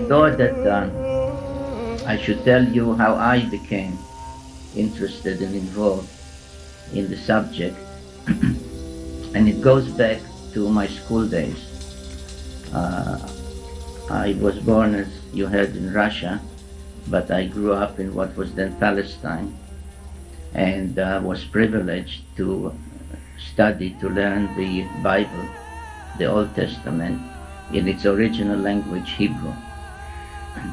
thought that I should tell you how I became interested and involved in the subject, and it goes back to my school days. I was born, as you heard, in Russia, but I grew up in what was then Palestine, and was privileged to study, to learn the Bible, the Old Testament, in its original language, Hebrew.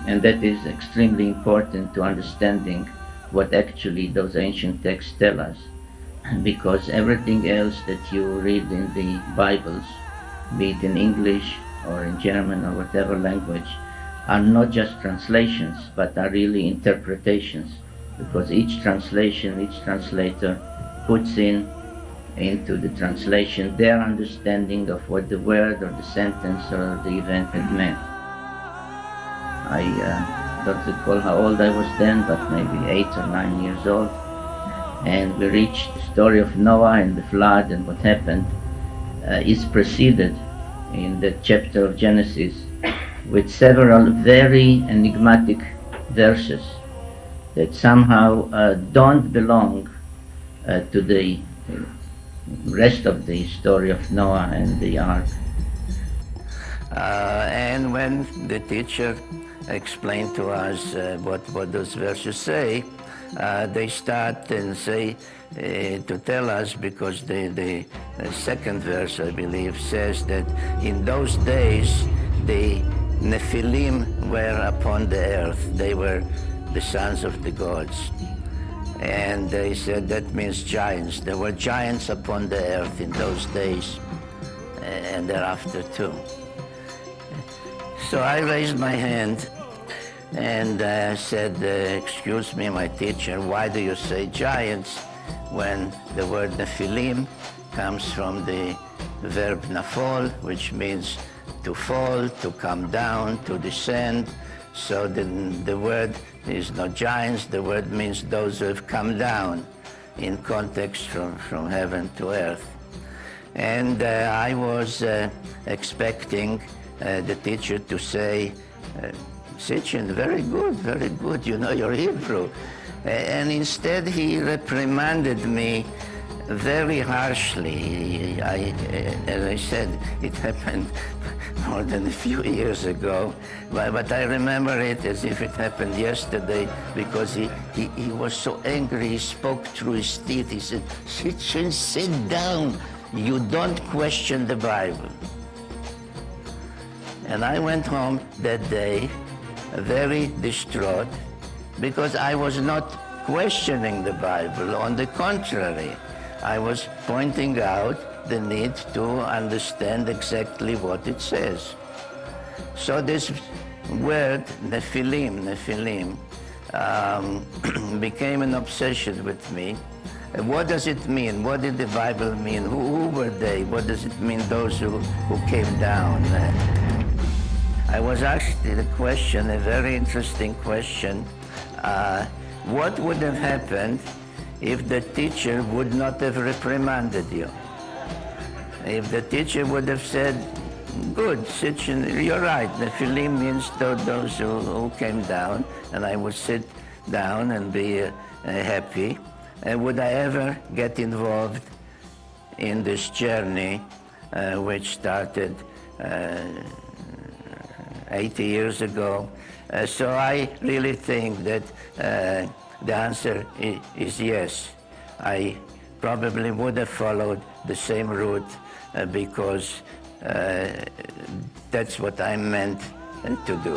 And that is extremely important to understanding what actually those ancient texts tell us, because everything else that you read in the Bibles, be it in English or in German or whatever language, are not just translations, but are really interpretations, because each translation, each translator puts into the translation their understanding of what the word or the sentence or the event had meant. I don't recall how old I was then, but maybe 8 or 9 years old. And we reached the story of Noah and the flood, and what happened is preceded in the chapter of Genesis with several very enigmatic verses that somehow don't belong to the rest of the story of Noah and the ark. And when the teacher explained to us what those verses say, they start and say to tell us, because the second verse, I believe, says that in those days the Nephilim were upon the earth. They were the sons of the gods. And they said that means giants. There were giants upon the earth in those days and thereafter too. So I raised my hand and said, excuse me, my teacher, why do you say giants when the word Nephilim comes from the verb nafol, which means to fall, to come down, to descend. So the word is not giants, the word means those who have come down in context from heaven to earth. And I was expecting the teacher to say, Sitchin, very good, you know your Hebrew. And instead he reprimanded me very harshly. As I said, it happened more than a few years ago, but I remember it as if it happened yesterday, because he was so angry. He spoke through his teeth. He said, Sitchin, sit down. You don't question the Bible. And I went home that day very distraught, because I was not questioning the Bible. On the contrary, I was pointing out the need to understand exactly what it says. So this word, Nephilim, became an obsession with me. What does it mean? What did the Bible mean? Who were they? What does it mean, those who came down? I was asked the question, a very interesting question. What would have happened if the teacher would not have reprimanded you? If the teacher would have said, good, Sitchin, you're right, Nephilim means those who came down, and I would sit down and be happy. Would I ever get involved in this journey which started 80 years ago? So I really think that the answer is yes. I probably would have followed the same route because that's what I meant to do.